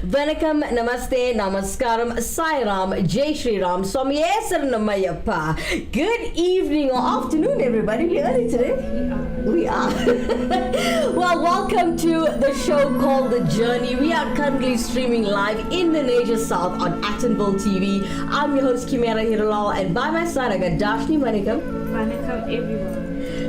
Manikam, Namaste, Namaskaram, Sai Ram, Jai Shri Ram, Swami Namayappa. Good evening or afternoon, everybody. We're early today. We are. Well, welcome to the show called The Journey. We are currently streaming live in the Nature South on Actonville TV. I'm your host, Kimera, Heeralal, and by my side I got Dashnee, Manikam. Manikam, everyone.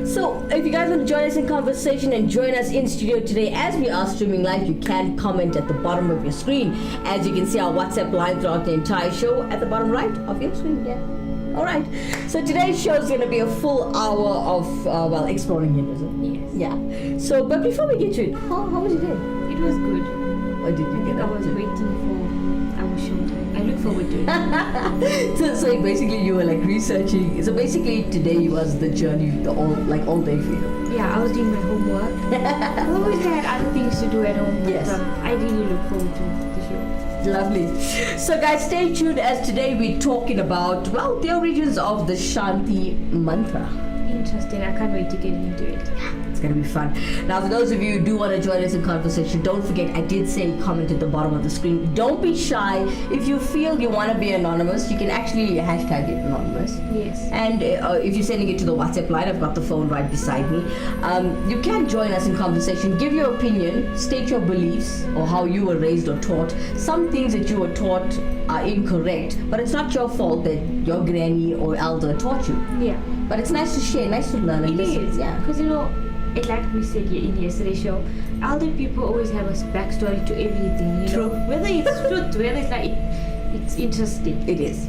So, if you guys want to join us in conversation and join us in studio today as we are streaming live, you can comment at the bottom of your screen. As you can see our WhatsApp line throughout the entire show at the bottom right of your screen. Yeah. Alright. So today's show is going to be a full hour of, exploring Hinduism. Yes. Yeah. So, but before we get to it, how was your day? It was good. What did you get I up was to? waiting for our show time. I look forward to it. so basically you were like researching. So basically today was the journey, the all day for you. Yeah, I was doing my homework. I always had other things to do at home, but Yes. I really look forward to the show. Lovely. So guys, stay tuned as today we're talking about, the origins of the Shanti mantra. Interesting. I can't wait to get into it. It's going to be fun. Now, for those of you who do want to join us in conversation, don't forget, I did say comment at the bottom of the screen. Don't be shy. If you feel you want to be anonymous, you can actually hashtag it anonymous. Yes. And if you're sending it to the WhatsApp line, I've got the phone right beside me. You can join us in conversation. Give your opinion. State your beliefs or how you were raised or taught. Some things that you were taught are incorrect, but it's not your fault that your granny or elder taught you. Yeah. But it's nice to share, nice to learn. And It listen. is. Yeah. Because like we said in yesterday's show, elder people always have a backstory to everything. True. Whether it's truth, whether it's it's interesting. It is.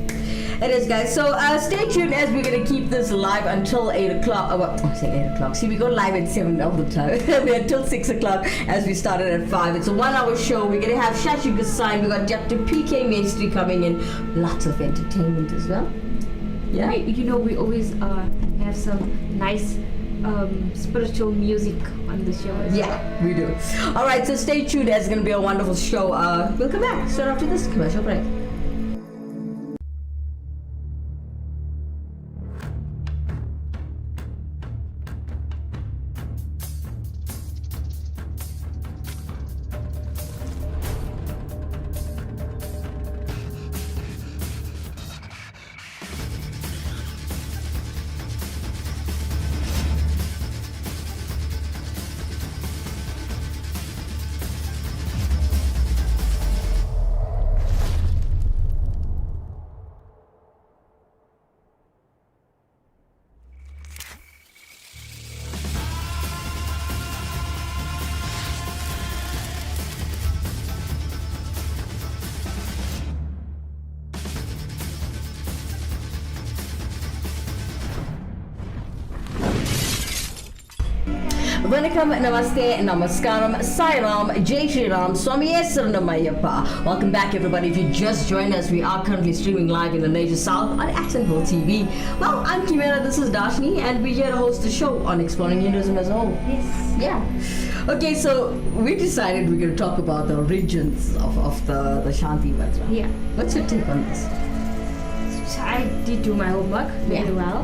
It is, guys. So stay tuned as we're going to keep this live until 8 o'clock. I say 8 o'clock. See, we go live at 7 all the time. We're until 6 o'clock as we started at 5. It's a 1 hour show. We're going to have Shashi Gasai. We've got Dr. PK Maestri coming in. Lots of entertainment as well. Yeah. We always have some nice spiritual music on the show as well. Yeah, we do. All right, so stay tuned. It's going to be a wonderful show. We'll come back straight after this commercial break. Manikam, Namaste, Namaskaram, Sai Ram, Jai Shri Ram, Swami Namayappa. Welcome back, everybody. If you just joined us, we are currently streaming live in the Nature South on Actonville TV. Well, I'm Kimera, this is Dashnee, and we're here to host the show on exploring Hinduism as a whole. Yes. Yeah. Okay, so we decided we're going to talk about the origins of the Shanti mantra. Yeah. What's your take on this? I did do my homework very well.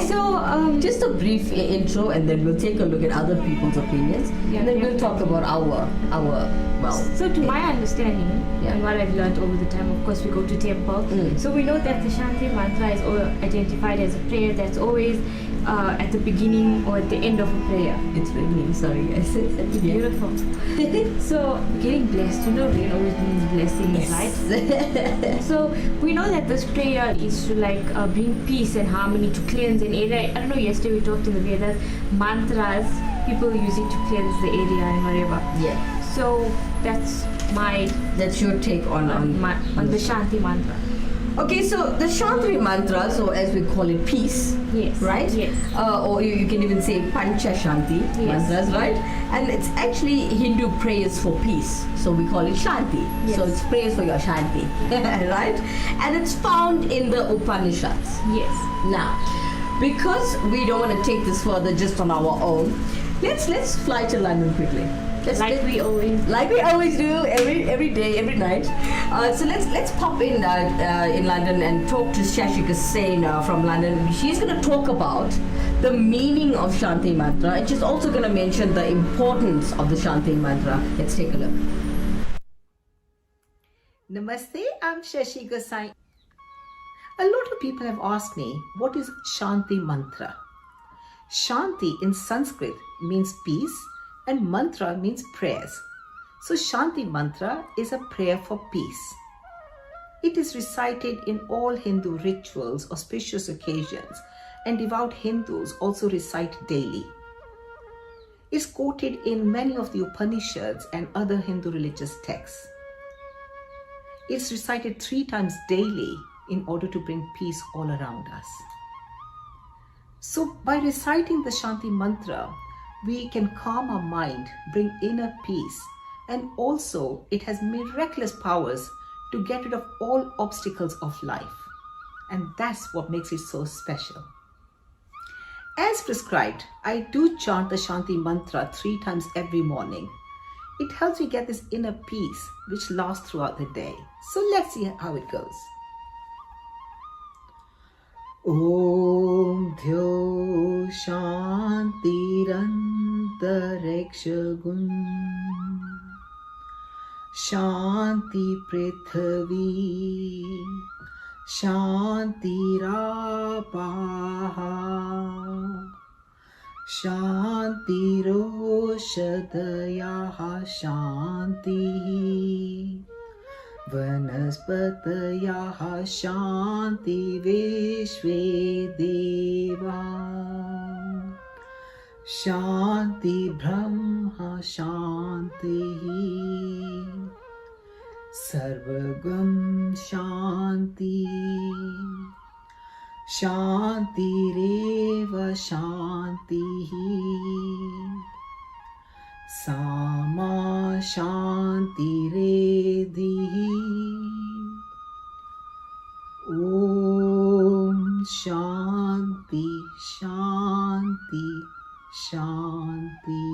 So, Just a brief intro, and then we'll take a look at other people's opinions, Yeah, and then we'll yeah. talk about our well. So to my understanding Yeah. and what I've learned over the time, of course we go to temple. So we know that the Shanti mantra is identified as a prayer that's always at the beginning or at the end of a prayer. It's raining. Sorry, guys. Beautiful. So getting blessed, rain always means blessings, right? So we know that this prayer is to bring peace and harmony, to cleanse an area. I don't know, yesterday we talked in the Vedas, mantras, people use it to cleanse the area and whatever. Yeah. So that's your take on the Shanti mantra. Okay, so the Shanti mantra, so as we call it, peace. Yes. Right? Yes. Or you can even say Pancha Shanti mantras, right? And it's actually Hindu prayers for peace. So we call it Shanti. Yes. So it's prayers for your Shanti. Right? And it's found in the Upanishads. Yes. Now, because we don't want to take this further just on our own, let's fly to London quickly. Like we always do every day, every night. So let's pop in London and talk to Shashika Sen from London. She's going to talk about the meaning of Shanti mantra, and she's also going to mention the importance of the Shanti mantra. Let's take a look. Namaste, I'm Shashika Sen. A lot of people have asked me, what is Shanti mantra? Shanti in Sanskrit means peace, and mantra means prayers. So Shanti mantra is a prayer for peace. It is recited in all Hindu rituals, auspicious occasions, and devout Hindus also recite daily. It's quoted in many of the Upanishads and other Hindu religious texts. It's recited 3 times daily in order to bring peace all around us. So by reciting the Shanti mantra, we can calm our mind, bring inner peace, and also it has miraculous powers to get rid of all obstacles of life. And that's what makes it so special. As prescribed, I do chant the Shanti mantra 3 times every morning. It helps me get this inner peace which lasts throughout the day. So let's see how it goes. Om Dhyo Shantirantarikshagun Shanti Prithvi Shantirapaha Shantiroshadayaha Shanti Vanaspatayaha Shanti Vishve Deva Shanti Brahma Shanti Sarvagam Shanti Shanti Reva Shanti Sama Shanti Redhi Om Shanti Shanti Shanti.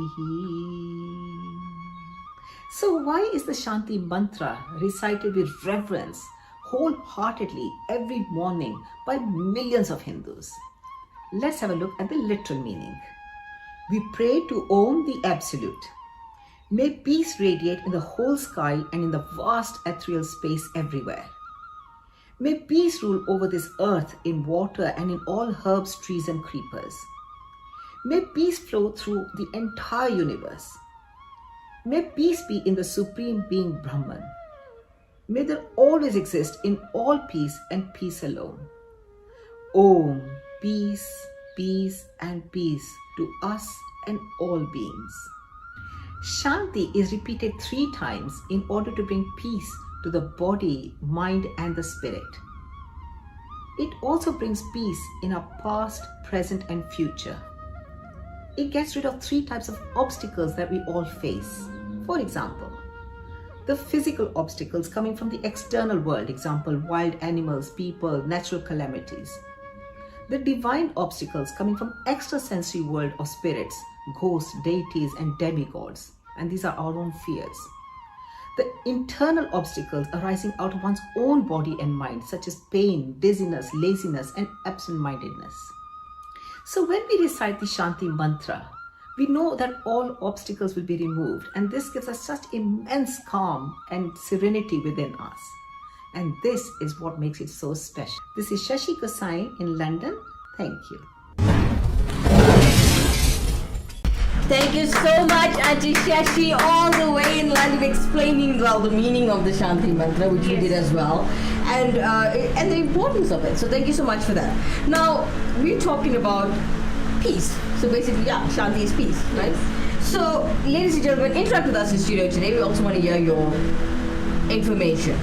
So why is the Shanti mantra recited with reverence wholeheartedly every morning by millions of Hindus? Let's have a look at the literal meaning. We pray to Om the Absolute. May peace radiate in the whole sky and in the vast ethereal space everywhere. May peace rule over this earth, in water, and in all herbs, trees, and creepers. May peace flow through the entire universe. May peace be in the Supreme Being Brahman. May there always exist in all peace and peace alone. Om, peace, peace, and peace to us and all beings. Shanti is repeated 3 times in order to bring peace to the body, mind, and the spirit. It also brings peace in our past, present, and future. It gets rid of 3 types of obstacles that we all face. For example, the physical obstacles coming from the external world, example, wild animals, people, natural calamities. The divine obstacles coming from extrasensory world of spirits, ghosts, deities, and demigods. And these are our own fears. The internal obstacles arising out of one's own body and mind, such as pain, dizziness, laziness, and absent-mindedness. So when we recite the Shanti mantra, we know that all obstacles will be removed, and this gives us such immense calm and serenity within us. And this is what makes it so special. This is Shashi Gosai in London. Thank you. Thank you so much, Auntie Shashi, all the way in London, explaining the meaning of the Shanti mantra, which you did as well, and the importance of it. So thank you so much for that. Now we're talking about peace. So basically, yeah, Shanti is peace, right? So, ladies and gentlemen, interact with us in studio today. We also want to hear your information.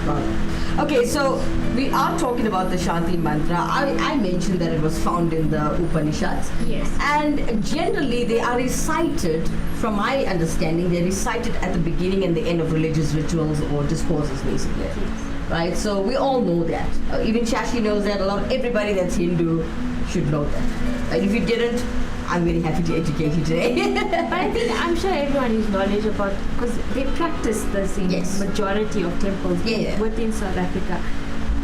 Okay, so we are talking about the Shanti mantra. I mentioned that it was found in the Upanishads. Yes. And generally they are recited, from my understanding, they're recited at the beginning and the end of religious rituals or discourses, basically. Yes. Right? So we all know that. Even Shashi knows that. Everybody that's Hindu should know that. And if you didn't, I'm very happy to educate you today. But I'm sure everyone has knowledge about, because they practice this in majority of temples within South Africa.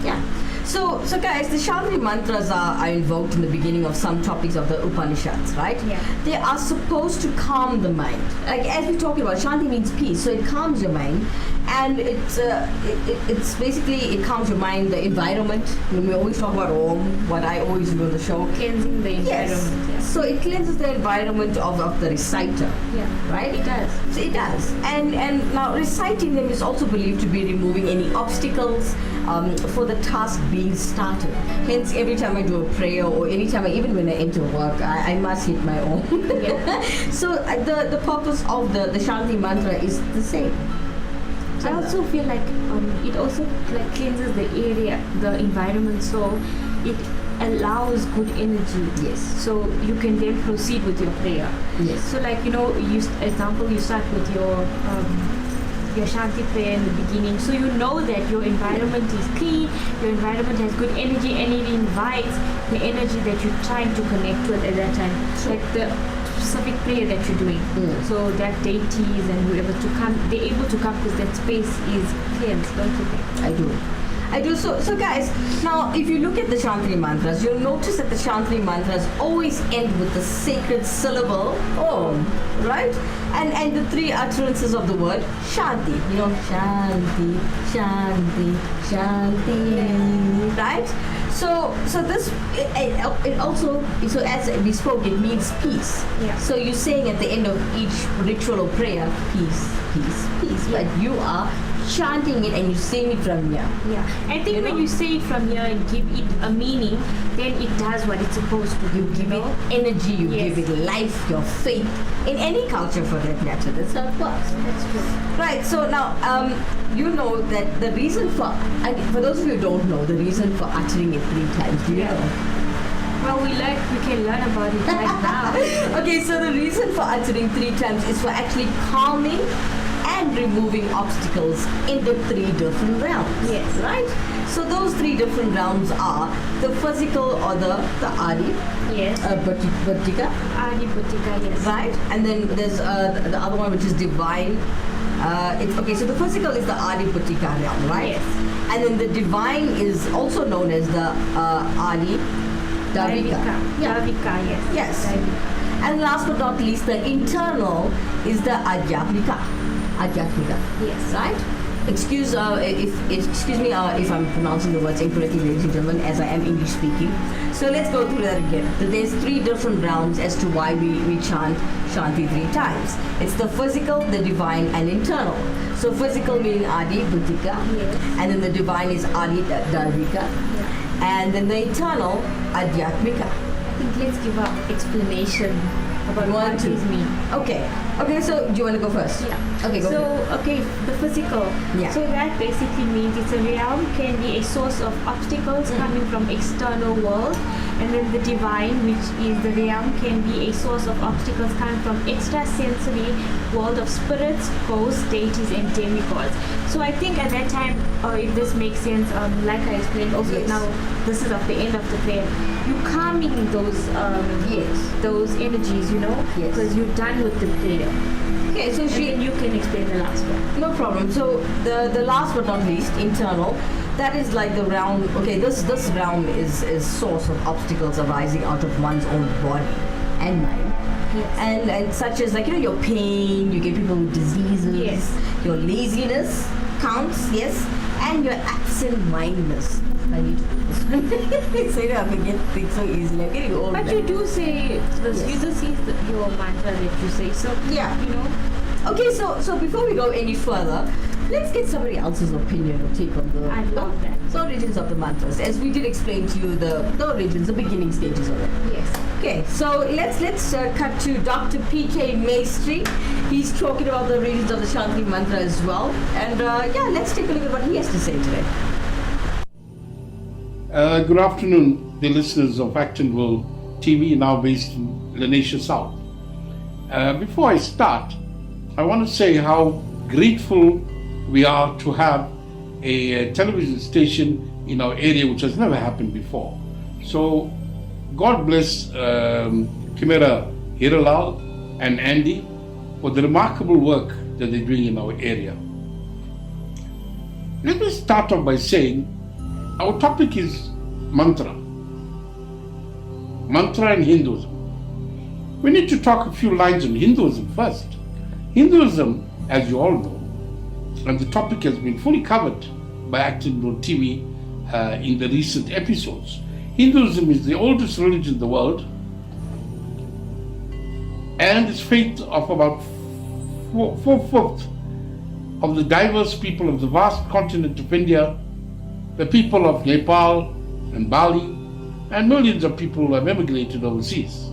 Yeah. So guys, the Shanti mantras are invoked in the beginning of some topics of the Upanishads, right? Yeah. They are supposed to calm the mind. Like as we're talking about, Shanti means peace, so it calms your mind, and it's basically, it calms your mind, the environment. When we always talk about Om, what I always do on the show. Cleansing the environment. Yes. Yeah. So it cleanses the environment of the reciter. Yeah. Right? It does. So it does. And now reciting them is also believed to be removing any obstacles for the task being started. Hence, every time I do a prayer or anytime, even when I enter work, I must hit my own. Yeah. So the purpose of the Shanti mantra is the same. I also feel like it also like cleanses the area, the environment, so it allows good energy. Yes. So you can then proceed with your prayer. Yes. So like, you start with your Shanti prayer in the beginning, so you know that your environment is clean, your environment has good energy, and it invites the energy that you're trying to connect with at that time. Sure. Like the specific prayer that you're doing. So that deities and whoever to come, they're able to come because that space is cleansed, don't you think? I do. So guys, now if you look at the Shanti mantras, you'll notice that the Shanti mantras always end with the sacred syllable Om, right? And the three utterances of the word Shanti. You know, Shanti, Shanti, Shanti, right? So this it also, so as we spoke, it means peace. Yeah. So you're saying at the end of each ritual or prayer, peace, peace, peace. Yeah. But you are chanting it and you saying it from here. Yeah. I think when you say it from here and give it a meaning, then it does what it's supposed to do. You give it energy, you give it life, your faith, in any culture for that matter. That's how it works. That's true. Right, so now, you know that the reason for those of you who don't know, the reason for uttering it 3 times, do you know? Well, we can learn about it right now. Okay, so the reason for uttering 3 times is for actually calming and removing obstacles in the 3 different realms. Yes. Right? So those 3 different realms are the physical or the Adi, Yes. Bhattika, Adi Bhattika, yes. right? And then there's the other one which is divine. So the physical is the Adi Bhattika realm, right? Yes. And then the divine is also known as the Adi Davika. Yeah. Davika, yes. Yes. Davika. And last but not least, the internal is the Adhyatmika. Yes. Right? Excuse me if I'm pronouncing the words incorrectly, ladies and gentlemen, as I am English speaking. So let's go through that again. There's 3 different realms as to why we chant Shanti 3 times. It's the physical, the divine, and internal. So physical meaning Adi Bhattika, Yes. and then the divine is Adi Davika, Yeah. and then the internal Adhyatmika. I think let's give an explanation about You want what to? these mean. Okay, so do you want to go first? Yeah. Okay, go So, ahead. the physical. Yeah. So that basically means it's a realm can be a source of obstacles coming from external world, And then the divine, which is the realm, can be a source of obstacles coming from extrasensory world of spirits, ghosts, deities, and demigods. So I think at that time, if this makes sense, like I explained also, Yes. now this is of the end of the prayer. You calming those energies, you know, Yes. because you're done with the prayer. Okay, so And then you can explain the last one. no problem. So the last but not least, internal. That is like the realm. Okay, this realm is source of obstacles arising out of one's own body and mind. Yes. And such as, like, you know, your pain, you get people with diseases, Yes. your laziness counts, yes, and your absent-mindedness. I need to do this one. So, you know, I forget things so easily. I'm getting old. But now. you do say this. Yes. You do say your mantra that you say. So Yeah. you know. Okay, so before we go any further, let's get somebody else's opinion or take on the I love that. the origins of the mantras. As we did explain to you the origins, the beginning stages of it. Yes. Okay, so let's cut to Dr. P.K. Maestri. He's talking about the origins of the Shanti mantra as well. And yeah, let's take a look at what he has to say today. Good afternoon, the listeners of Actonville TV, now based in Lenasia South. Before I start, I want to say how grateful we are to have a television station in our area, which has never happened before. So, God bless Kimera, Heeralal, and Andy for the remarkable work that they're doing in our area. Let me start off by saying our topic is mantra. Mantra and Hinduism. We need to talk a few lines on Hinduism first. Hinduism, as you all know, and the topic has been fully covered by Actonville TV in the recent episodes. Hinduism is the oldest religion in the world, and it's faith of about four-fifths of the diverse people of the vast continent of India, the people of Nepal and Bali, and millions of people who have emigrated overseas.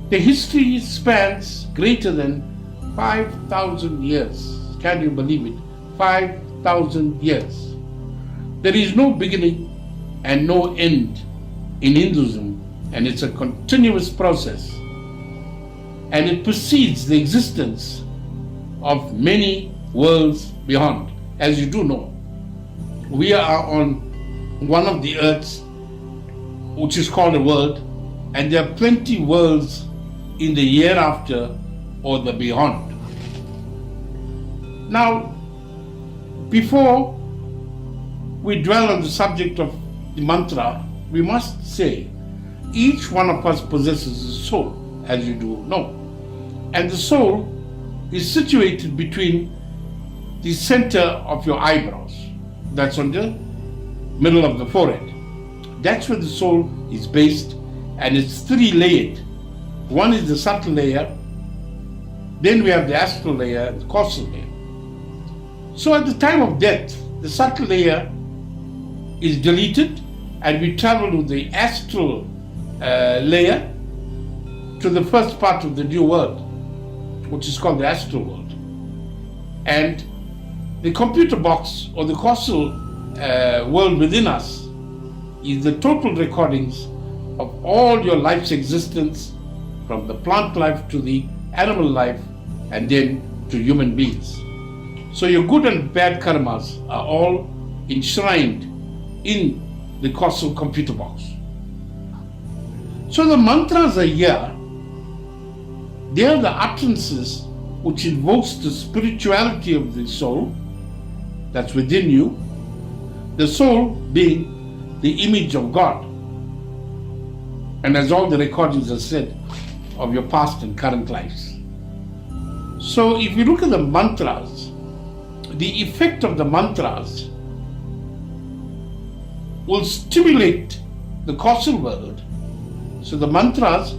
The history spans greater than 5,000 years. Can you believe it? 5,000 years. There is no beginning and no end in Hinduism, and it's a continuous process. And it precedes the existence of many worlds beyond. As you do know, we are on one of the earths, which is called a world, and there are plenty worlds in the hereafter or the beyond. Now, before we dwell on the subject of the mantra, we must say each one of us possesses a soul, as you do know. And the soul is situated between the center of your eyebrows. That's on the middle of the forehead. That's where the soul is based, and it's three-layered. One is the subtle layer, then we have the astral layer and the causal layer. So at the time of death, the subtle layer is deleted, and we travel to the astral layer to the first part of the new world, which is called the astral world. And the computer box, or the causal world within us, is the total recordings of all your life's existence, from the plant life to the animal life, and then to human beings. So your good and bad karmas are all enshrined in the causal computer box. So the mantras are here. They are the utterances which invokes the spirituality of the soul that's within you, the soul being the image of God. And as all the recordings have said, of your past and current lives. So if you look at the mantras, the effect of the mantras will stimulate the causal world. So the mantras,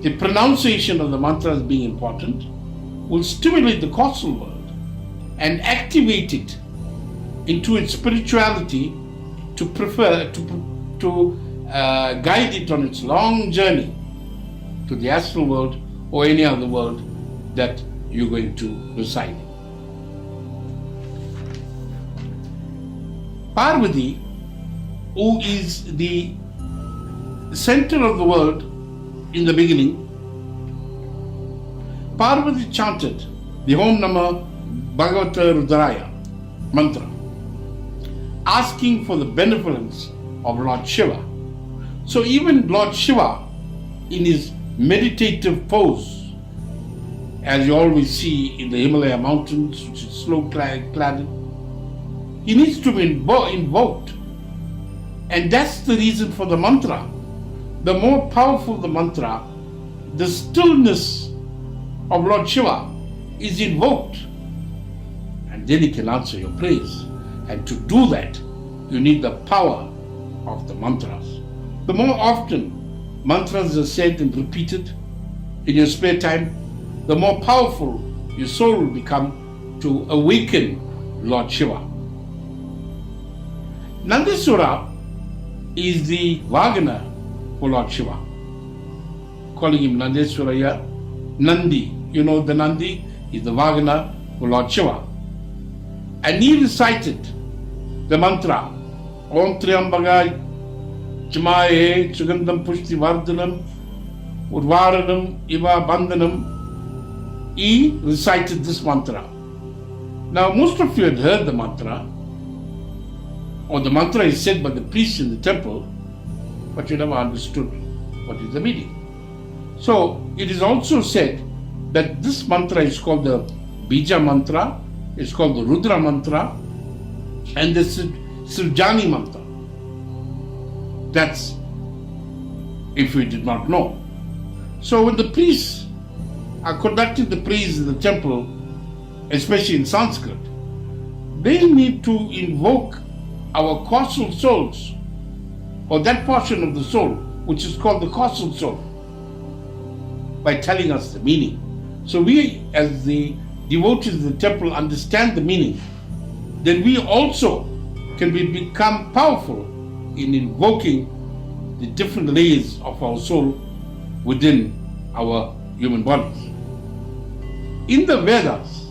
the pronunciation of the mantras being important, will stimulate the causal world and activate it into its spirituality to guide it on its long journey to the astral world or any other world that you're going to reside in. who is the center of the world in the beginning, Parvati chanted the Om Namah Bhagavata Rudraya mantra, asking for the benevolence of Lord Shiva. So even Lord Shiva, in his meditative pose, as you always see in the Himalaya mountains, which is snow-clad, he needs to be invoked. And that's the reason for the mantra. The more powerful the mantra, the stillness of Lord Shiva is invoked. And then he can answer your praise. And to do that, you need the power of the mantras. The more often mantras are said and repeated in your spare time, the more powerful your soul will become to awaken Lord Shiva. Nandiswara is the Vagana for Lord Shiva. Calling him Nandiswaraya, Nandi. You know the Nandi is the Vagana for Lord Shiva. And he recited the mantra, Om Triambaga Chamaye Sugandham Pushti Vardhanam Urvaranam Iva Bandhanam. He recited this mantra. Now most of you had heard the mantra, or the mantra is said by the priests in the temple, but you never understood what is the meaning. So it is also said that this mantra is called the Bija mantra, it's called the Rudra mantra, and the Sirjani mantra. That's if we did not know. So when the priests are conducting the praise in the temple, especially in Sanskrit, they need to invoke our causal souls, or that portion of the soul which is called the causal soul, by telling us the meaning. So we, as the devotees of the temple, understand the meaning, then we also can become powerful in invoking the different layers of our soul within our human bodies. In the Vedas,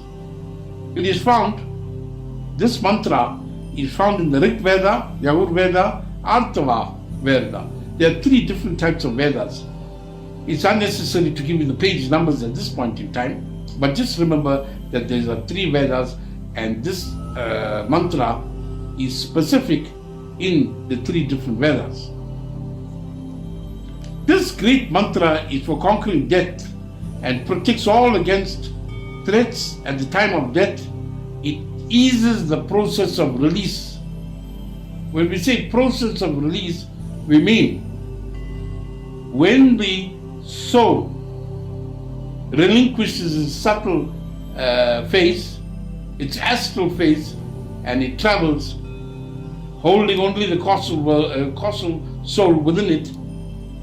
it is found, this mantra is found in the Rig Veda, Yajur Veda, Artava Veda. There are 3 different types of Vedas. It's unnecessary to give you the page numbers at this point in time, but just remember that there are 3 Vedas, and this mantra is specific in the 3 different Vedas. This great mantra is for conquering death and protects all against threats at the time of death. It eases the process of release. When we say process of release, we mean when the soul relinquishes its subtle phase, its astral phase, and it travels holding only the causal soul within it.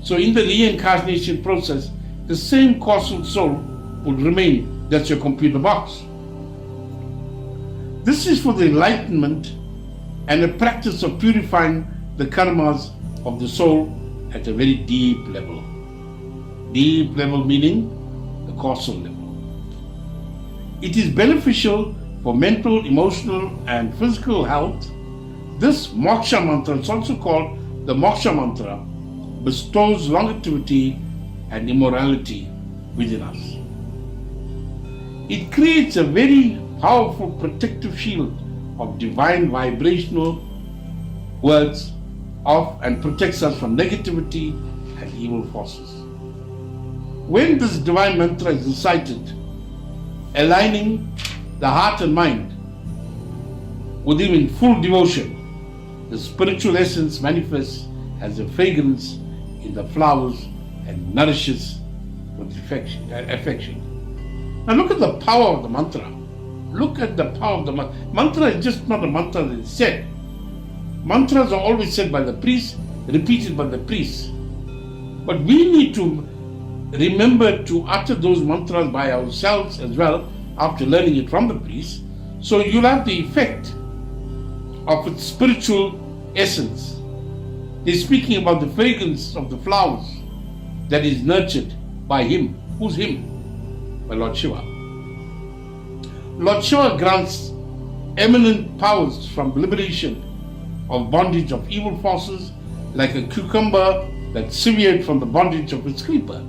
So in the reincarnation process, the same causal soul will remain. That's your computer box. This is for the enlightenment and the practice of purifying the karmas of the soul at a very deep level. Deep level meaning the causal level. It is beneficial for mental, emotional, and physical health. This moksha mantra, it's also called the moksha mantra, bestows longevity and immortality within us. It creates a very powerful protective shield of divine vibrational words and protects us from negativity and evil forces. When this divine mantra is recited, aligning the heart and mind with him in full devotion, the spiritual essence manifests as a fragrance in the flowers and nourishes with affection. Now look at the power of the mantra. Look at the power of the mantra. Mantra is just not a mantra that is said. Mantras are always said by the priest, repeated by the priest. But we need to remember to utter those mantras by ourselves as well after learning it from the priest. So you'll have the effect of its spiritual essence. They're speaking about the fragrance of the flowers that is nurtured by him. Who's him? By Lord Shiva. Lord Shiva grants eminent powers from liberation of bondage of evil forces, like a cucumber that's severed from the bondage of its creeper.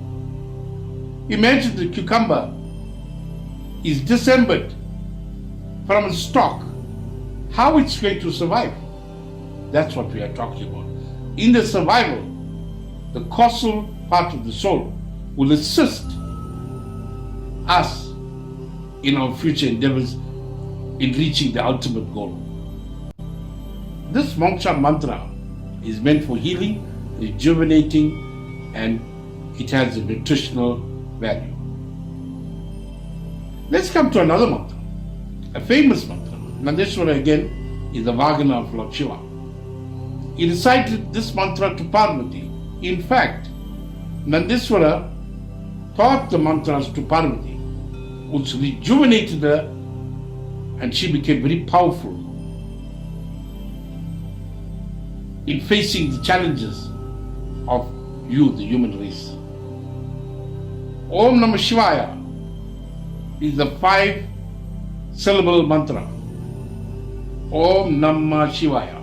Imagine the cucumber is dismembered from its stalk. How it's going to survive? That's what we are talking about. In the survival, the causal part of the soul will assist us in our future endeavors in reaching the ultimate goal. This moksha mantra is meant for healing, rejuvenating, and it has a nutritional value. Let's come to another mantra, a famous mantra. Nandeshwara again is the Vagana of Lord Shiva. He recited this mantra to Parvati. In fact, Nandeshwara taught the mantras to Parvati, which rejuvenated her, and she became very powerful in facing the challenges of you, the human race. Om Namah Shivaya is the 5-syllable mantra. Om Namah Shivaya.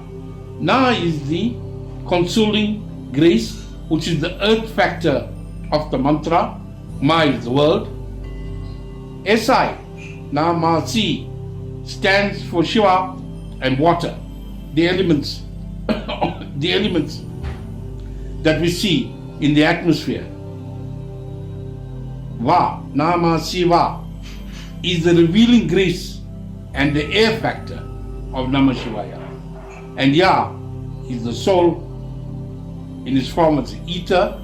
Na is the consoling grace, which is the earth factor of the mantra. Ma is the word. Si, Namasi, stands for Shiva and water, the elements the elements that we see in the atmosphere. Va, Nama Shiva, is the revealing grace and the air factor of Namah Shivaya. And Ya is the soul in its form as ether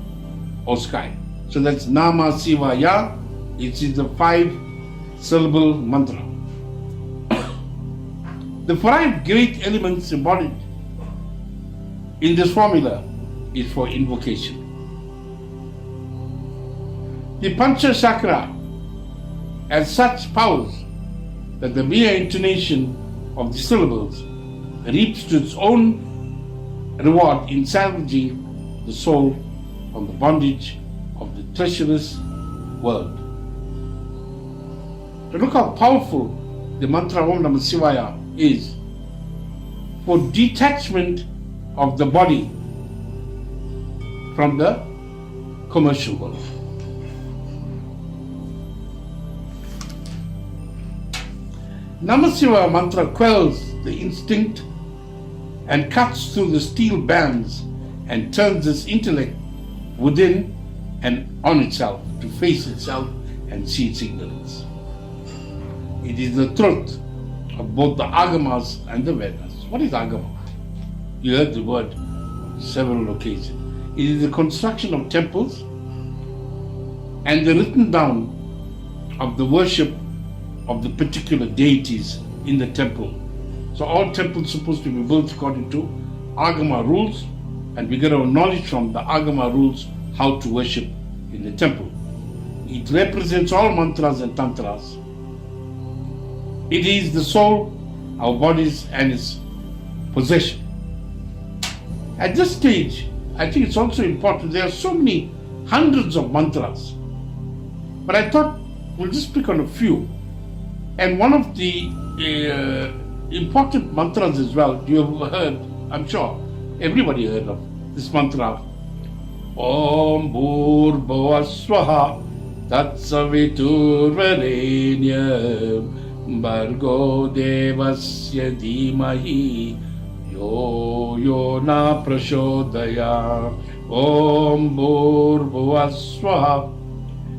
or sky. So that's Nama Shiva Ya. It is the 5-syllable mantra. The 5 great elements embodied in this formula is for invocation. The Pancha Chakra has such powers that the mere intonation of the syllables reaps to its own reward in salvaging the soul from the bondage of the treacherous world. So look how powerful the mantra Om Namah Shivaya is for detachment of the body from the commercial world. Namah Shivaya mantra quells the instinct and cuts through the steel bands and turns its intellect within and on itself to face itself and see its ignorance. It is the truth of both the Agamas and the Vedas. What is Agama? You heard the word on several occasions. It is the construction of temples and the written down of the worship of the particular deities in the temple. So all temples are supposed to be built according to Agama rules, and we get our knowledge from the Agama rules how to worship in the temple. It represents all mantras and tantras. It is the soul, our bodies, and its possession. At this stage, I think it's also important. There are so many hundreds of mantras, but I thought we'll just pick on a few. And one of the important mantras as well, you have heard, I'm sure everybody heard of this mantra. Om Bhur Bhuva Swaha Tat Savitur Varenyam Bhargo Devasya Dhimahi Yo Yo Na Prashodaya. Om Bhur Bhuva Swaha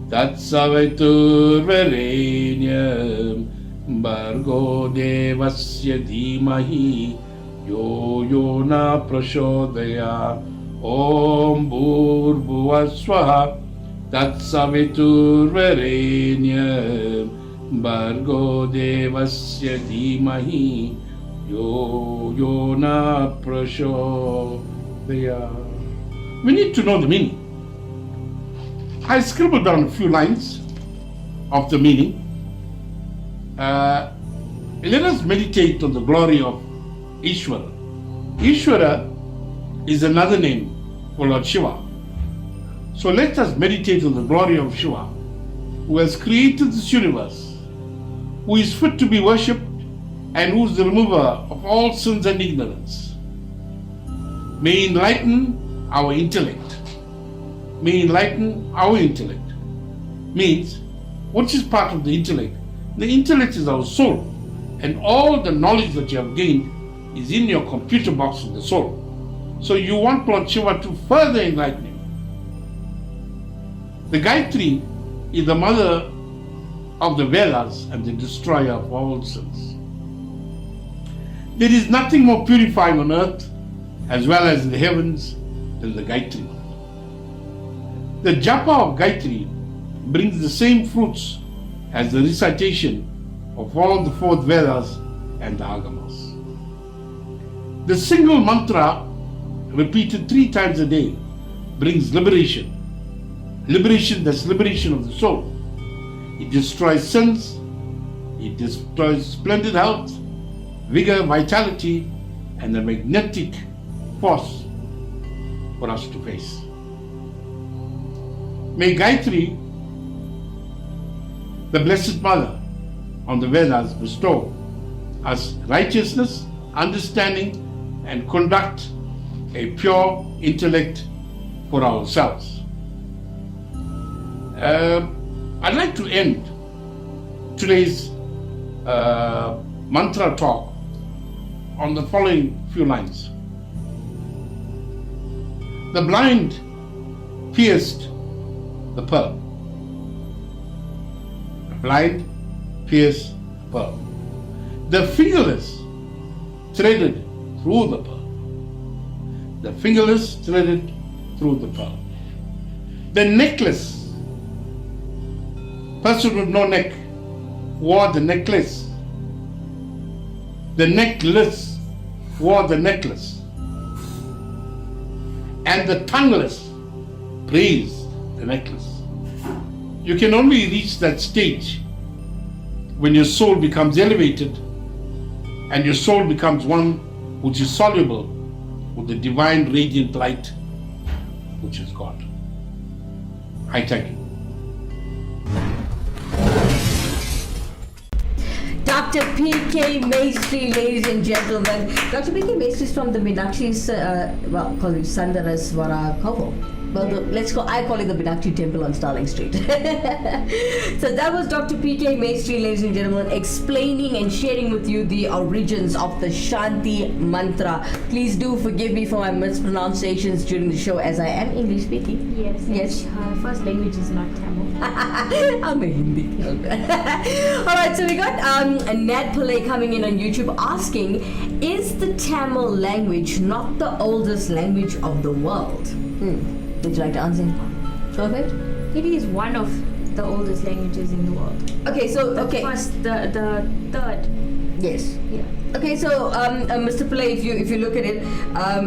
Tat Savitur Varenyam Bhargo Devasya Dhimahi Yo Yo Na Prashodaya. Om Bhur Bhuva Swaha Tat Savitur Varenyam Bhargo Devasya Dhimahi Yo Yo Na Prashodaya. We need to know the meaning. I scribbled down a few lines of the meaning. Let us meditate on the glory of Ishvara. Ishvara is another name for Lord Shiva. So let us meditate on the glory of Shiva, who has created this universe, who is fit to be worshipped, and who is the remover of all sins and ignorance. may enlighten our intellect. May enlighten our intellect. Means, what is part of the intellect? The intellect is our soul, and all the knowledge that you have gained is in your computer box in the soul. So you want Lord Shiva to further enlighten you. The Gayatri is the mother of the Vedas and the destroyer of all sins. There is nothing more purifying on earth as well as in the heavens than the Gayatri. The japa of Gayatri brings the same fruits as the recitation of all the fourth Vedas and the Agamas. The single mantra repeated 3 times a day brings liberation. Liberation, that's liberation of the soul. It destroys sins, it destroys splendid health, vigor, vitality, and a magnetic force for us to face. May Gayatri, the Blessed Mother on the Vedas, bestow us righteousness, understanding, and conduct a pure intellect for ourselves. I'd like to end today's mantra talk on the following few lines. The blind pierced the pearl. The blind pierced the pearl. The fingerless threaded through the pearl. The fingerless threaded through the pearl. The necklace, person with no neck wore the necklace. The necklace wore the necklace. And the tongueless praised the necklace. You can only reach that stage when your soul becomes elevated and your soul becomes one which is soluble with the divine radiant light which is God. I thank you. Dr. P.K. Maestri, ladies and gentlemen. Dr. P.K. Maestri is from the Meenakshi's, call it Sundaraswara Kovo. Well, I call it the Meenakshi Temple on Starling Street. So that was Dr. P.K. Maestri, ladies and gentlemen, explaining and sharing with you the origins of the Shanti mantra. Please do forgive me for my mispronunciations during the show, as I am English speaking. Yes. Her first language is not Tamil. I'm a Hindi. Alright, so we got Nat Pillai coming in on YouTube asking, is the Tamil language not the oldest language of the world? Would you like to answer? Perfect. It is one of the oldest languages in the world. Okay, so The third. Yes. Yeah. Okay, so Mr. Pillai, if you look at it,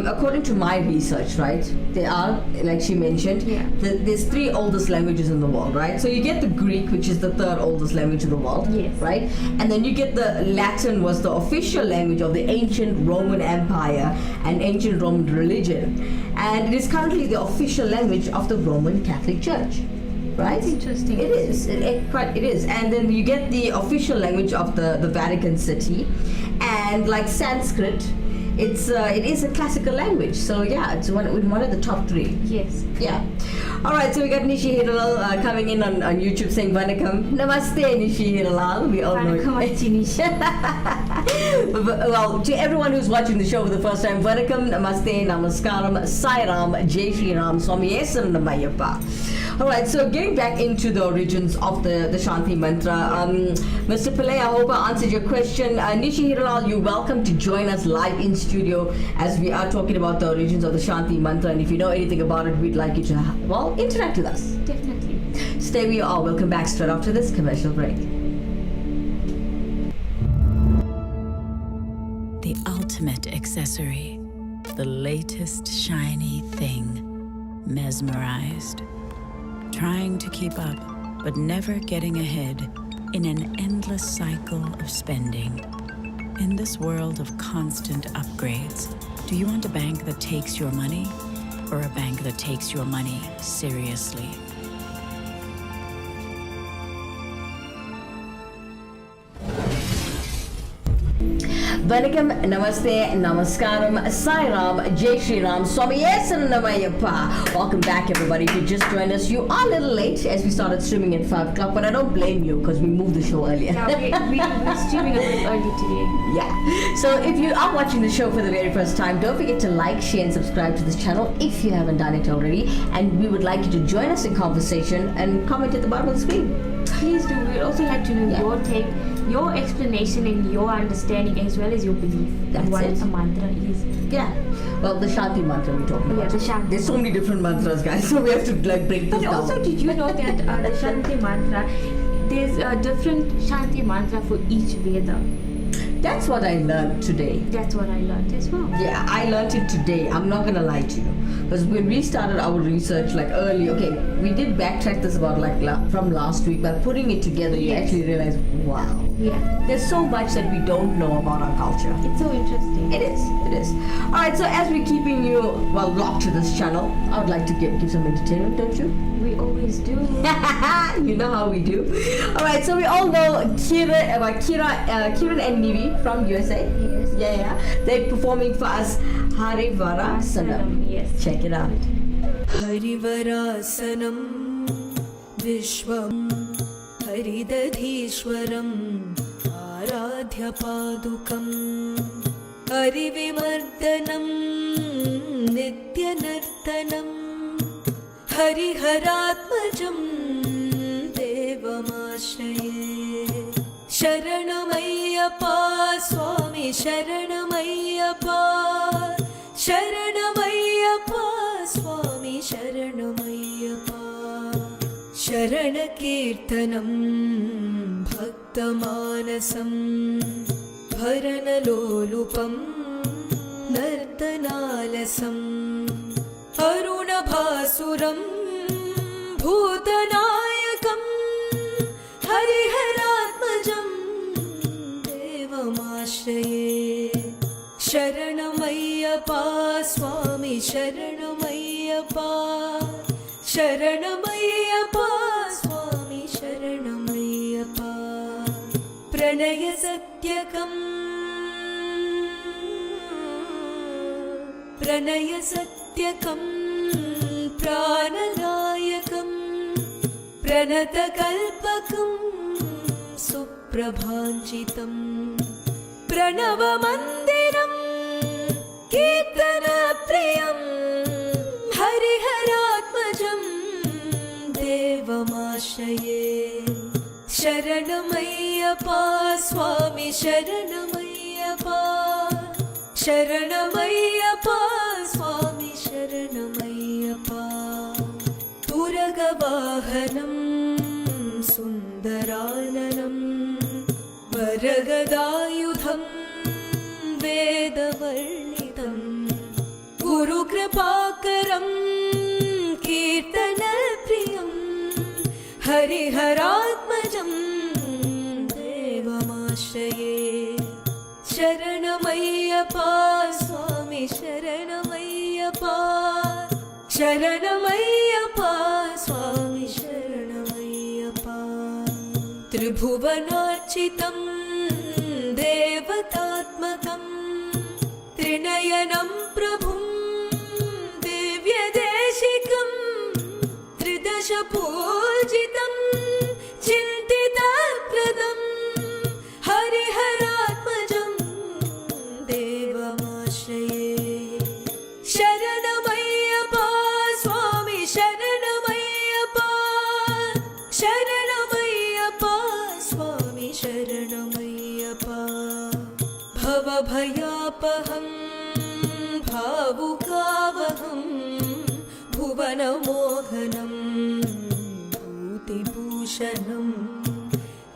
according to my research, right, there are, like she mentioned, there's 3 oldest languages in the world, right? So you get the Greek, which is the 3rd oldest language in the world, Yes. right? And then you get the Latin, was the official language of the ancient Roman Empire and ancient Roman religion, and it is currently the official language of the Roman Catholic Church. Right? That's interesting. It is. It is. And then you get the official language of the Vatican City, and like Sanskrit, it is a classical language. So yeah, it's one of the top 3. Yes. Yeah. All right. So we got Nishi Heeralal coming in on YouTube saying Manikam. Namaste, Nishi Heeralal. We all know. Well, to everyone who's watching the show for the first time, Vanakkam, Namaste, Namaskaram, Sai Ram, Jai Shri Ram, Swami Namayappa. Alright, so getting back into the origins of the Shanti mantra, Mr. Pillai, I hope I answered your question. Nishi Heeralal, you're welcome to join us live in studio as we are talking about the origins of the Shanti mantra, and if you know anything about it, we'd like you to, interact with us. Definitely. Stay where you are. We'll come back straight after this commercial break. The ultimate accessory, the latest shiny thing, mesmerized. Trying to keep up, but never getting ahead in an endless cycle of spending. In this world of constant upgrades, do you want a bank that takes your money or a bank that takes your money seriously? Manikam, Namaste, Namaskaram, Sairam, Jai Shri Ram, Swami Namayappa. Welcome back, everybody. If you just joined us, you are a little late as we started streaming at 5 o'clock, but I don't blame you because we moved the show earlier. Yeah, we're streaming a bit early today. Yeah. So if you are watching the show for the very first time, don't forget to like, share, and subscribe to this channel if you haven't done it already. And we would like you to join us in conversation and comment at the bottom of the screen. Please do. We'd also like to know your take, your explanation, and your understanding, as well as your belief. That's and what it. a mantra is. Yeah. Well, the Shanti mantra we're talking about. Yeah, the Shanti. There's so many different mantras, guys. So we have to break this But down. also, did you know that the Shanti mantra, there's a different Shanti mantra for each Veda? That's what I learned today. That's what I learned as well. Yeah, I learned it today. I'm not gonna lie to you, because when we started our research early, okay, we did backtrack this about from last week, but putting it together, you Yes. actually realize, wow, Yeah. there's so much that we don't know about our culture. It's so interesting. It is. All right, so as we're keeping you locked to this channel, I would like to give some entertainment, don't you? We always do. You know how we do. All right, so we all know Kiran and Nivi from USA. Yes. Yeah. They're performing for us Harivara Sanam. Yes. Check it out. Harivarasanam विश्वं हरिदधीश्वरम् आराध्यपादुकं हरिविमर्दनं नित्यनर्तनं हरिहरात्मजं देवमाश्रये शरणमय्यप्पा स्वामी शरणमय्यप्पा शरणमय्यप्पा स्वामी शरणमय्यप्पा शरणकीर्तनं भक्तमानसं भरणलोलुपं नर्तनालसम् अरुणभासुरं भूतनायकं हरिहरात्मजं देवमाश्रये शरणमय्यप्पा स्वामी शरणमय्यप्पा शरणमय्यप्पा स्वामी शरणमय्यप्पा प्रणयसत्यकं प्राणनायकं प्रणतकल्पकं सुप्रभाञ्चितं प्रणवमन्दिरं कीर्तनप्रियं हरिहरात्मजं देवमाश्रये शरणमय्यप्पा स्वामी शरणमय्यप्पा शरणमय्यप्पा स्वामी शरणमय्यप्पा तुरगवाहनं सुन्दराननं वरगदायुधं वेदवर्णितं गुरुकृपाकरं कीर्तनप्रियं हरिहरात्मजं देवमाश्रये शरणमय्यप्पा स्वामी शरणमय्यप्पा शरणमय्यप्पा स्वामी शरणमय्यप्पा त्रिभुवनार्चितं देवतात्मकं त्रिनयनं प्रभुं दिव्यदेशिकं त्रिदशपूजितं चिन्तितप्रदं हरिहरात्मजं देवमाश्रये शरणमय्यप्पा स्वामी शरणमय्यप्पा शरणमय्यप्पा स्वामी शरणमय्यप्पा भवभयापहं भावुकावहं भुवनमोहनं भूतिभूषणं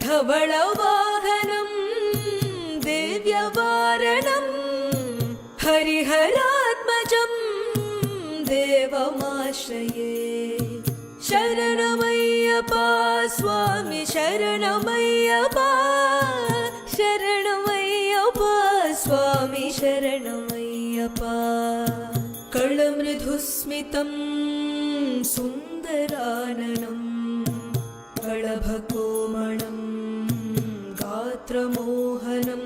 धवळवाहनं दिव्यवारणं हरिहरात्मजं देवमाश्रये शरणमय्यप्पा स्वामी शरणमय्यप्पा शरणमय्यप्पा स्वामी शरणमय्यप्पा कळमृदुस्मितं सुन्दराननं कळभकोमलं गात्रमोहनं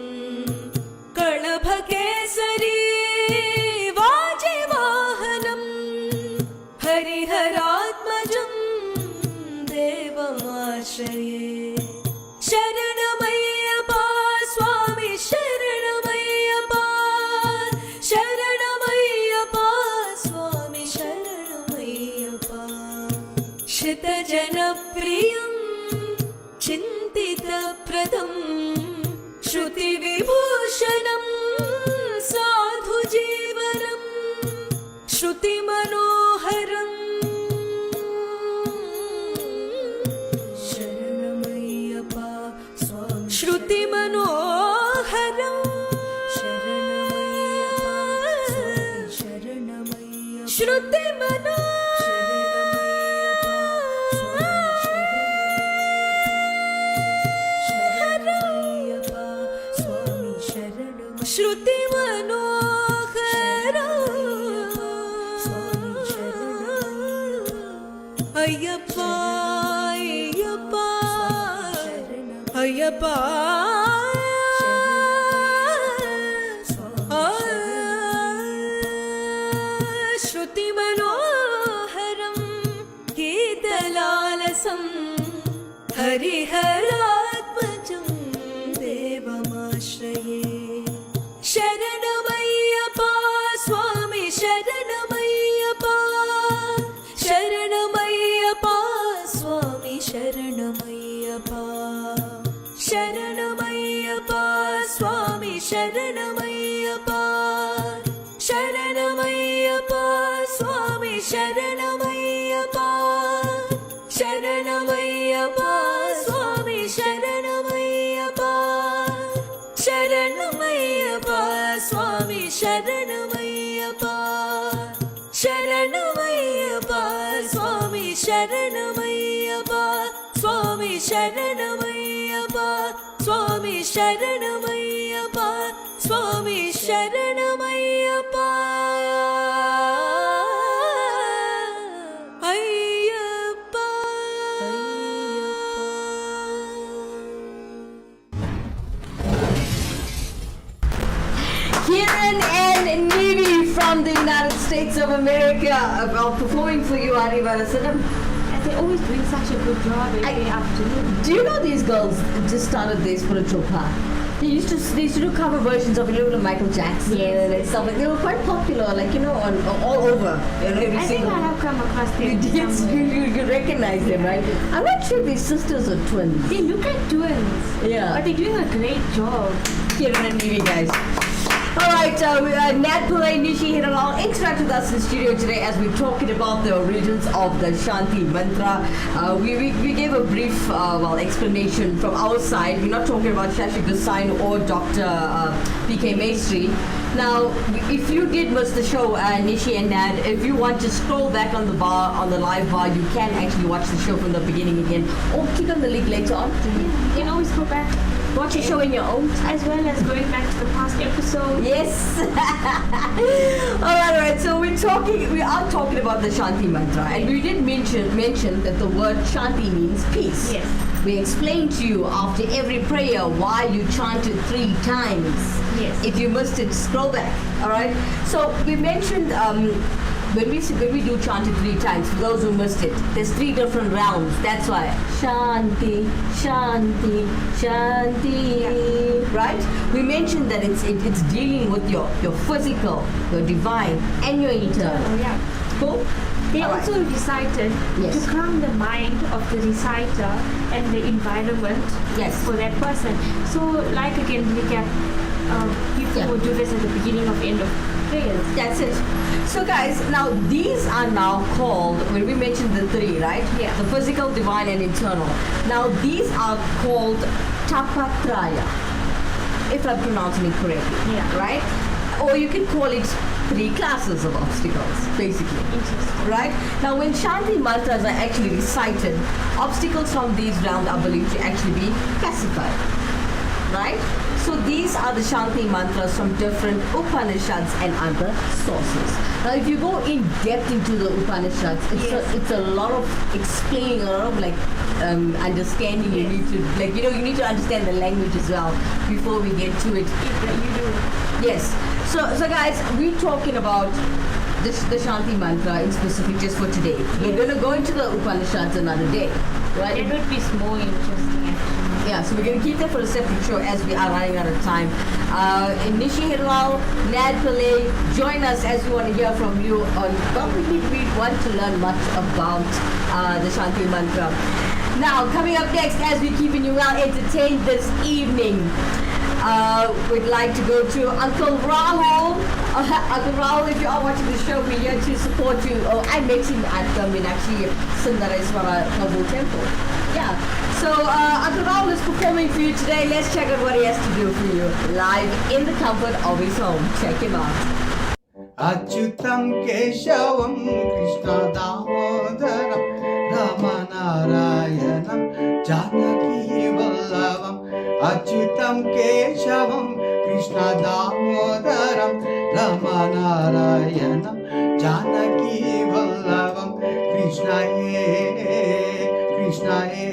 कळ वल्लभकेसरी वाजिवाहनं हरिहरात्मजं देवमाश्रये शरणमय्यप्पा स्वामी शरणमय्यप्पा शरणमय्यप्पा स्वामी शरणमय्यप्पा श्रितजनप्रियं चिन्तितप्रदं श्रुतिविभूषणं साधुजीवनं श्रुतिमनोहरम् शरणमय्यप्पा स्वामी श्रुतिमनोहरम् शरणमय्यप्पा श्रुतिमनो अय्यप्पा अय्यप्पा अय्यप्पा श्रुतिमनोहरं गीतलालसं हरिहरात्मजं देवमाश्रये शरणमय्यप्पा स्वामी शरणमय्यप्पा शरणमय्यप्पा स्वामी शरणमय्यप्पा शरणमय्यप्पा स्वामी शरणमय्यप्पा शरणमय्यप्पा स्वामी शरणमय्यप्पा शरणमय्यप्पा स्वामी शरणमय्यप्पा शरणमय्यप्पा स्वामी शरणमय्यप्पा शरणमय्यप्पा स्वामी शरणमय्यप्पा स्वामी शरणमय्यप्पा स्वामी शरणमय्यप्पा स्वामी शरणमय्यप्पा Ayyappa Kiran and Nivi from the United States of America are performing for you, Arivalasana. And they're always doing such a good job every afternoon. Do you know these girls just started their spiritual path? They used to do cover versions of a little Michael Jackson Yes. and stuff. Like they were quite popular, like all over. Every I think single. I have come across them. You recognize them, right? I'm not sure if these sisters or twins. They look like twins. Yeah. But they're doing a great job. Kiran and Nivi, guys. Alright, Nat Pillai, Nishi Heeralal interact with us in studio today as we're talking about the origins of the Shanti mantra. We gave a brief explanation from our side. We're not talking about Shashi Gosai or Dr. P.K. Maestri. Now, if you did miss the show, Nishi and Nat, if you want to scroll back on the live bar, you can actually watch the show from the beginning again or click on the link later on. You can always go back, Watch the show in your own time. as well as going back to the past episode. Yes. Alright, so we are talking about the Shanti mantra, and we did mention that the word Shanti means peace. Yes. We explained to you after every prayer why you chanted 3 times. Yes. If you missed it, scroll back. Alright. So we mentioned when we do chant it 3 times, for those who missed it, there's 3 different realms. That's why Shanti, Shanti, Shanti. Right? We mentioned that it's dealing with your physical, your divine, and your internal. Yeah. Cool? They Alright. also recited Yes. to calm the mind of the reciter and the environment Yes. for that person. So, like again, recap, people Yeah. would do this at the beginning of end of prayers. That's it. So guys, now these are now called, when we mentioned the 3, right? Yeah. The physical, divine and internal. Now these are called Tapatraya, if I'm pronouncing it correctly. Yeah. Right? Or you can call it 3 classes of obstacles, basically. Interesting. Right? Now when Shanti mantras are actually recited, obstacles from these realms are believed to actually be pacified. Right? So these are the Shanti mantras from different Upanishads and other sources. Now if you go in depth into the Upanishads, it's a lot of explaining, a lot of understanding. You need to you need to understand the language as well before we get to it. You do. Yes. So guys, we're talking about the Shanti mantra in specific just for today. We're going to go into the Upanishads another day, right? It would be more interesting actually. Yeah, so we're going to keep that for a separate show as we are running out of time. Nishi Heeralal, Nad Pillai, join us as we want to hear from you on what we want to learn much about the Shanti mantra. Now, coming up next, as we're keeping you well entertained this evening, we'd like to go to Uncle Rahul. Uncle Rahul, if you are watching the show, we're here to support you. Oh, I met him at the Meenakshi Sundareswara Temple. Yeah. So Uncle Rahul is performing for you today. Let's check out what he has to do for you. Live in the comfort of his home. Check him out. अच्युतं केशवं कृष्णदामोदरं रामनारायणं जानकीवल्लभम् अच्युतं केशवं कृष्णदामोदरं रामनारायणं जानकीवल्लभं कृष्णाये कृष्णाये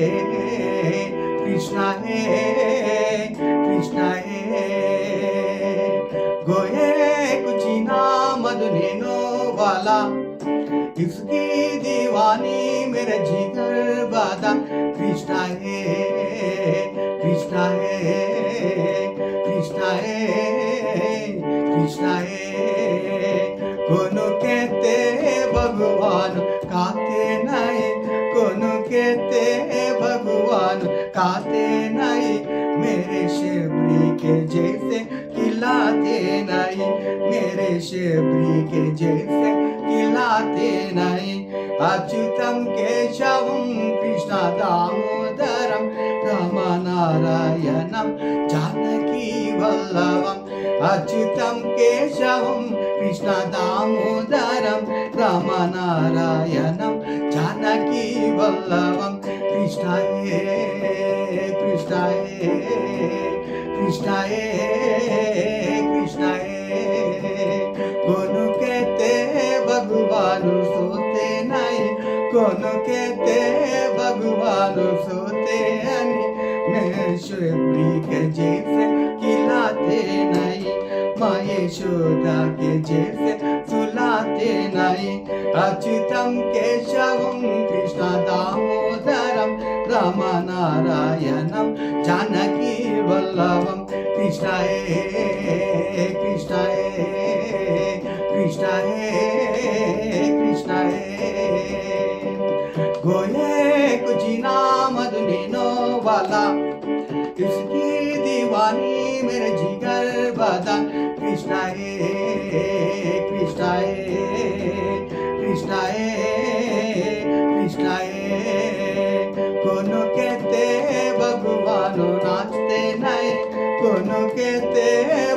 कृष्णाये कृष्णाये गोये कुचिना मधुनेनो वाला इसकी दीवानी मेरे जिगर बादा कृष्णा है कृष्णा है कृष्णा है कृष्णा है कोनो कहते भगवान काते नहीं कोनो कहते भगवान काते नहीं मेरे शेबरी के जैसे खिलाते नहीं मेरे शेबरी के जैसे खिलाते नहीं अच्युतं केशवं कृष्ण दामोदरं रामनारायणं जानकी वल्लभम् अच्युतं केशवं कृष्ण दामोदरं रामनारायणं जानकी वल्लभम् कृष्णाये कृष्णाये कृष्णाये कृष्णाये कोनो कहते भगवान सोते नहीं कोनो कहते भगवान सोते नहीं मैं शेबरी के जैसे खिलाते नहीं माँ यशोदा के जैसे सुलाते नहीं अच्युतं केशवं कृष्ण दामोदरं रामनारायणं जानकी वल्लभं कृष्णाये कृष्णाये कृष्णाये कृष्णाये गोये कुचिना मधुनेनो वाला इसकी दीवानी मेरे जिगर बादा कृष्णाये कृष्णाये कृष्णाये कृष्णाये कोनो कहते भगवान नाचते नहीं कोनो कहते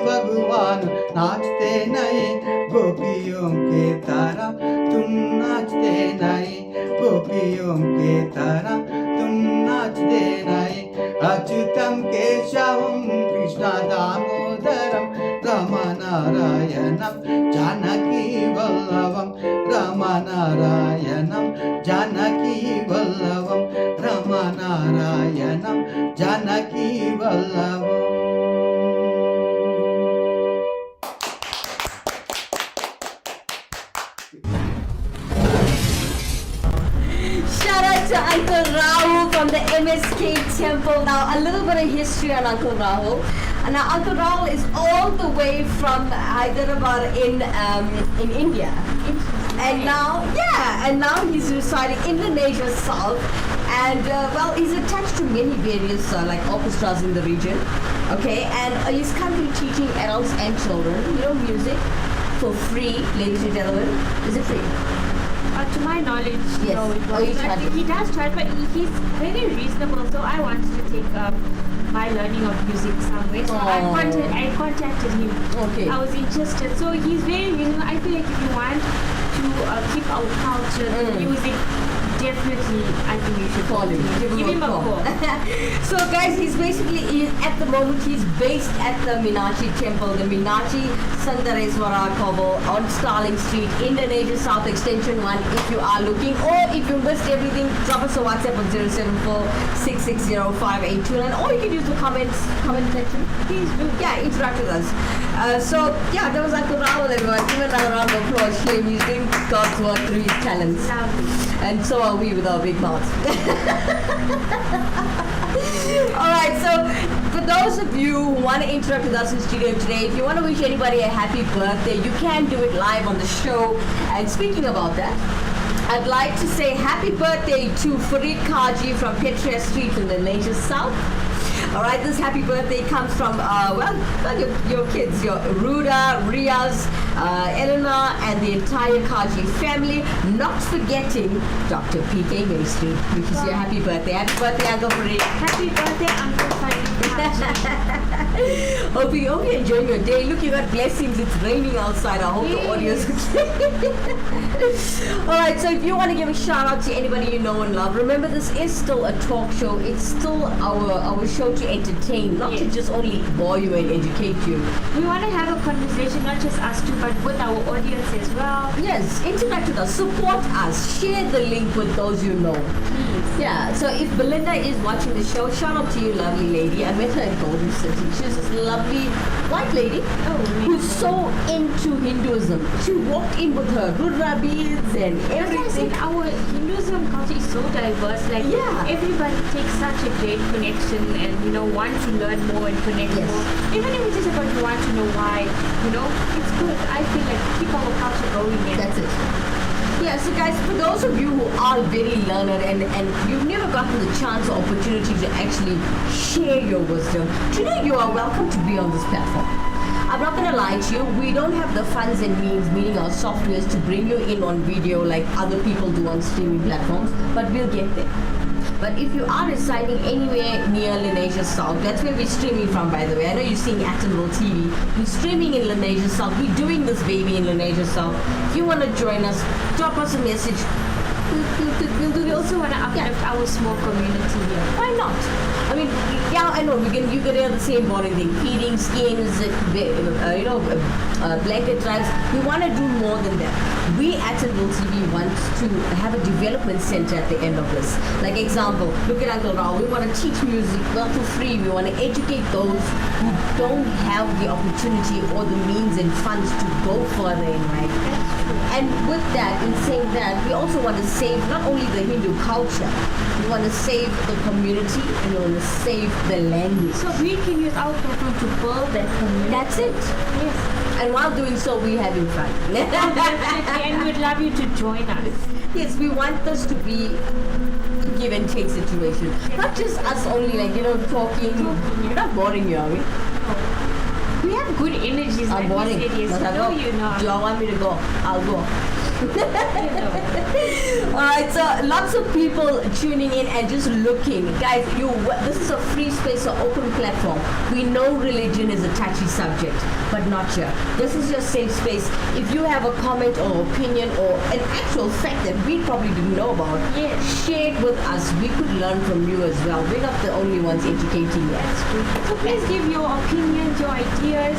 भगवान नाचते नहीं गोपियों के तरह तुम नाचते नहीं गोपियों के तरह तुम नाचते नहीं अच्युतं केशवं Krishna दामोदरं रामनारायणं Janaki वल्लभं रामनारायणं Janaki वल्लभं रामनारायणं Janaki वल्लभम् Shout out to Uncle Rahul from the MSK Temple. Now, a little bit of history on Uncle Rahul. Now, Uncle Rahul is all the way from Hyderabad in India. And now, he's residing in Indonesia South. And, well, he's attached to many various, like, orchestras in the region. Okay, and he's currently teaching adults and children, music for free, ladies and gentlemen. Is it free? To my knowledge, Yes. no, it Oh, you wasn't. charge I think he does charge, but he's very reasonable. So I wanted to take my learning of music somewhere. So I Oh. contacted him. Okay. I was interested. So he's very reasonable. I feel like if you want to keep our culture, the music, definitely, I think you should Call him. Give him a call. So guys, he's at the moment he's based at the Meenakshi Temple, the Meenakshi Sundareswara Temple on Starling Street, Indonesia South Extension 1 if you are looking, or if you missed everything, drop us a WhatsApp on 074-660-5829, or you can use the comment section. Please do. Yeah, interact with us. So yeah, that was Uncle Rahul, everyone. Give another round of applause. Shame he's doing God's work through his talents. And so are we with our big mouths. Alright, so for those of you who want to interact with us in studio today, if you want to wish anybody a happy birthday, you can do it live on the show. And speaking about that, I'd like to say happy birthday to Farid Kaji from Petria Street in the Leisure South. Alright, this happy birthday comes from, your kids, your Ruda, Riaz, Eleanor, and the entire Kaji family. Not forgetting Dr. PK Maestri, which is your happy birthday. Happy birthday, Uncle Farid. Happy birthday, Uncle Farid. Hope you're enjoying your day. Look, you got blessings. It's raining outside. I hope the audio is okay. Alright, so if you want to give a shout out to anybody you know and love, remember this is still a talk show. It's still our show to entertain, not to just only bore you and educate you. We want to have a conversation, not just us two, but with our audience as well. Yes, interact with us, support us, share the link with those you know. Please. Yeah, so if Belinda is watching the show, shout out to you, lovely lady. I met her in Golden City. She's this lovely white lady who's so into Hinduism. She walked in with her Rudra beads and everything. Our Hinduism culture is so diverse. Like everybody takes such a great connection and want to learn more and connect more. Even if it's just about you want to know why, it's good. I feel like keep our culture going. And that's it. Yeah, so guys, for those of you who are very learned and you've never gotten the chance or opportunity to actually share your wisdom, today you are welcome to be on this platform. I'm not going to lie to you, we don't have the funds and means, meaning our softwares, to bring you in on video like other people do on streaming platforms, but we'll get there. But if you are residing anywhere near Lenasia South, that's where we're streaming from, by the way. I know you're seeing Actonville TV. We're streaming in Lenasia South. We're doing this baby in Lenasia South. If you want to join us, drop us a message. We also want to uplift our small community here. Why not? I mean, yeah, I know you can hear the same boring thing: feeding, skins, blanket drives. We want to do more than that. We at Hinduism TV want to have a development center at the end of this. Like example, look at Uncle Rao. We want to teach music not for free. We want to educate those who don't have the opportunity or the means and funds to go further in life. And with that, in saying that, we also want to save not only the Hindu culture, we want to save the community and we want to save the language. So we can use our platform to build that community. That's it. Yes. And while doing so, we're having fun. And we'd love you to join us. Yes, we want this to be a give and take situation. Not just us only talking. We're not boring you, are we? We have good energies. I'm boring. No, you're not. Do you want me to go? I'll go. Alright, so lots of people tuning in and just looking. Guys, this is a free space, an open platform. We know religion is a touchy subject, but not here. This is your safe space. If you have a comment or opinion or an actual fact that we probably didn't know about, share it with us. We could learn from you as well. We're not the only ones educating yet. So please give your opinions, your ideas,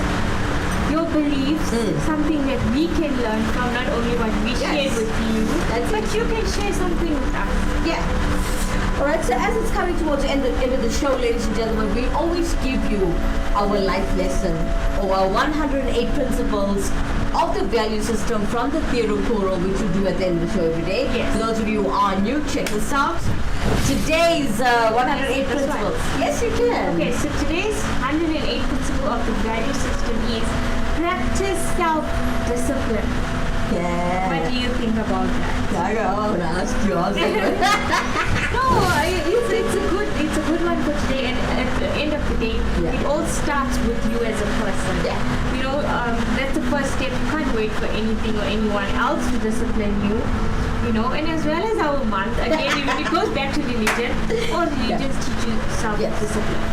your beliefs, something that we can learn from, not only what we shared with you, but you can share something with us. Yeah. Alright, so as it's coming towards the end of the show, ladies and gentlemen, we always give you our life lesson or our 108 principles of the value system from the Thirukkural, which we do at the end of the show every day. Yes. For those of you who are new, check this out. Today's 108 principles. Right. Yes, you can. Okay, so today's 108 principle of the value system is practice self-discipline. Yeah. What do you think about that? I want to ask you also. No, it's a good one for today, and at the end of the day, it all starts with you as a person. Yeah. That's the first step. You can't wait for anything or anyone else to discipline you. And as well as our month, again, it goes back to religion. All religions teach you self-discipline.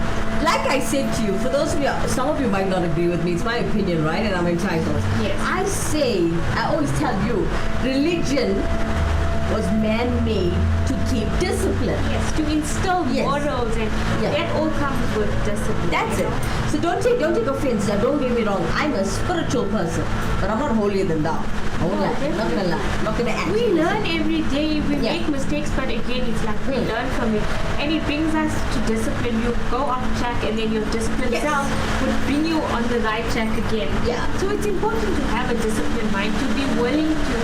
Like I said to you, for those of you, some of you might not agree with me, it's my opinion, right? And I'm entitled. Yes. I always tell you, religion was man-made to keep discipline. Yes, to instill Yes. morals and Yeah. that all comes with discipline. That's you it. know? So don't take offense. Don't get me wrong. I'm a spiritual person, but I'm not holier than thou. I won't No, lie. Not gonna lie. Not gonna act. We learn every day. We Yeah. make mistakes, but again, it's like we learn from it, and it brings us to discipline. You go off track, and then your discipline Yes. self would bring you on the right track again. Yeah. So it's important to have a disciplined mind, to be willing to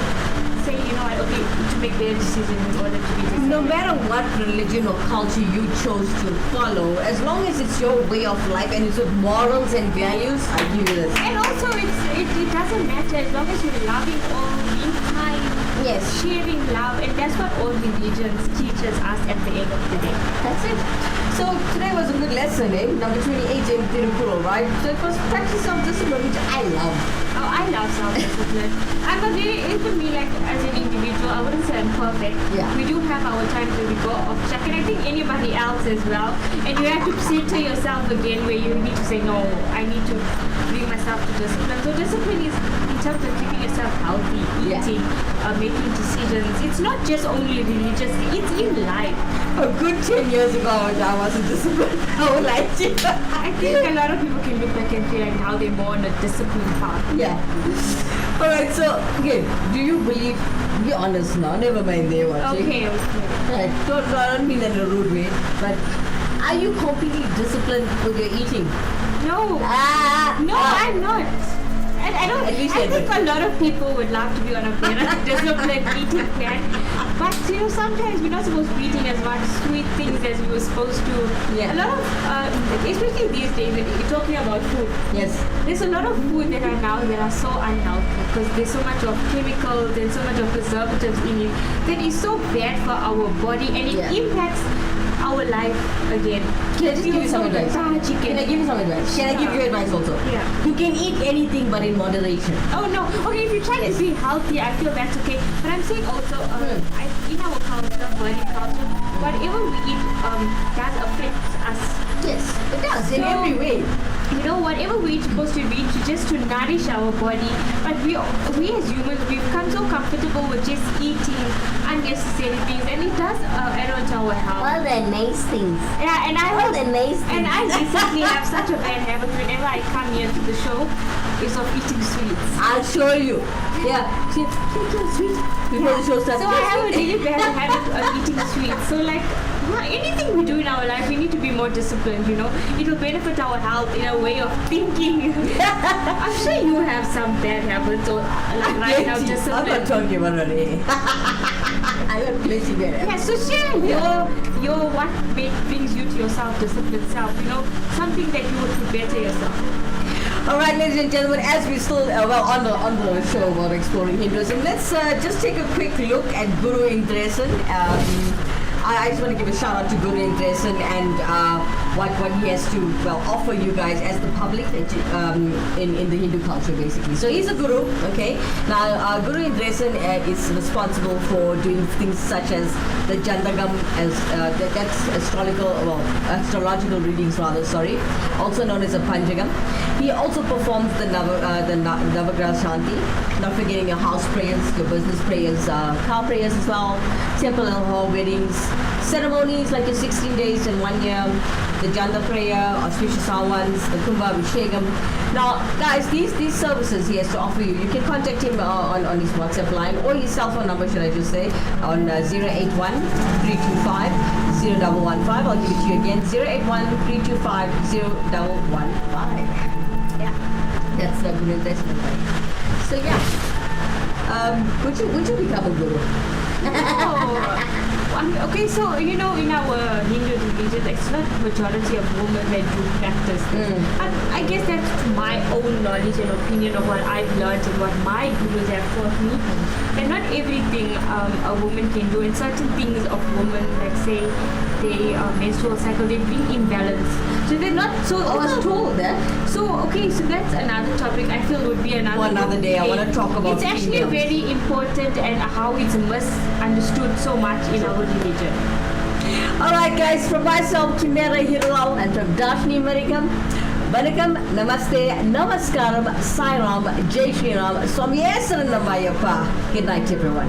say, you know what, okay, to make their decisions in order to be disciplined. No matter what religion or culture you chose to follow, as long as it's your way of life and it's with morals and values, I give you this. And also, it doesn't matter as long as you're loving all, being kind, Yes. sharing love, and that's what all religions teaches us at the end of the day. That's it. So today was a good lesson, eh? Number 28 in Tirupur, right? So it was practice self-discipline, which I love. Oh, I love self-discipline. I'm a very, even me, like as an individual, I wouldn't say I'm perfect. Yeah. We do have our times where we go off track, and I think anybody else as well. And you have to center yourself again, where you need to say, no, I need to bring myself to discipline. So discipline is in terms of keeping yourself healthy, Yeah. eating, making decisions. It's not just only religious; it's in life. A good 10 years ago, I wasn't disciplined. I would like to. I think a lot of people can look back and feel like how they're more on a disciplined path. Yeah. Alright, so, okay, do you believe, be honest now, never mind they watching. Okay. Right. I don't mean that in a rude way, but are you completely disciplined with your eating? No. No, I'm not. And I don't. At least I you're think a lot of people would love to be on a better disciplined eating plan, but you know sometimes we're not supposed to be eating as much sweet things as we were supposed to. Yeah. A lot of, especially these days, when you're talking about food. Yes. There's a lot of food that are now that are so unhealthy because there's so much of chemicals and so much of preservatives in it that is so bad for our body and it Yeah. impacts our life again. Can I just give you some So advice? lethargic Can I and- give you some advice? Can I give you advice also? Yeah. You can eat anything but in moderation. Oh no. Okay, if you try to be healthy, I feel that's okay. But I'm saying also, in our culture, body culture, whatever we eat does affect us. Yes, it does in So- every way. You know, whatever we're supposed to eat just to nourish our body. But we as humans, we've become so comfortable with just eating unnecessary things, and it does add on to our health. the nice things. Yeah, and All the nice And I recently have such a bad habit whenever I come here to the show is of eating sweets. I'll show you. Yeah. See, sweet. Before the show starts. So I have a really bad habit of eating sweets. So like anything we do in our life, we need to be more disciplined, you know. It will benefit our health in a way of thinking. I'm sure you have some bad habits or like right now I'm discipline. not talking about it. I got plenty bad. Yeah, so share your what brings you to your self-disciplined self, you know, something that you would do better yourself. All right, ladies and gentlemen, as we still on the show about exploring Hinduism, let's just take a quick look at Guru Indresan. I just want to give a shout out to Guru Indresan and what he has to offer you guys as the public in the Hindu culture basically. So he's a guru, okay. Now Guru Indresan is responsible for doing things such as the Jandagam, as that's astrological readings rather. Sorry, also known as a Panjagam. He also performs the Navagraha Shanti, not forgetting your house prayers, your business prayers, car prayers as well, temple and hall weddings, ceremonies like your 16 days in 1 year, the Janda prayer, auspicious ones, the Kumbha Abhishekam. Now, guys, these services he has to offer you. You can contact him on his WhatsApp line or his cell phone number, should I just say, on 081 325 0115. I'll give it to you again, 081 325 0115. Yeah, that's the good investment. So yeah, would you become a guru? Okay, so you know, in our Hindu religion, it's not majority of women that do practice this. And I guess that's to my own knowledge and opinion of what I've learned and what my gurus have taught me. And not everything a woman can do, and certain things of women, like say their menstrual cycle, they bring imbalance. So they're not so. I was told that. So okay, so that's another topic. I feel would be another day. I want to talk about It's actually females. very important and how it's misunderstood so much in our religion. Alright guys, from myself, Kimera, Heeralal, and from Dashnee, Manikam, Manikam, Namaste, Namaskaram, Sai Ram, Jai Shri Ram, Swami Saranam Ayappa. Good night everyone.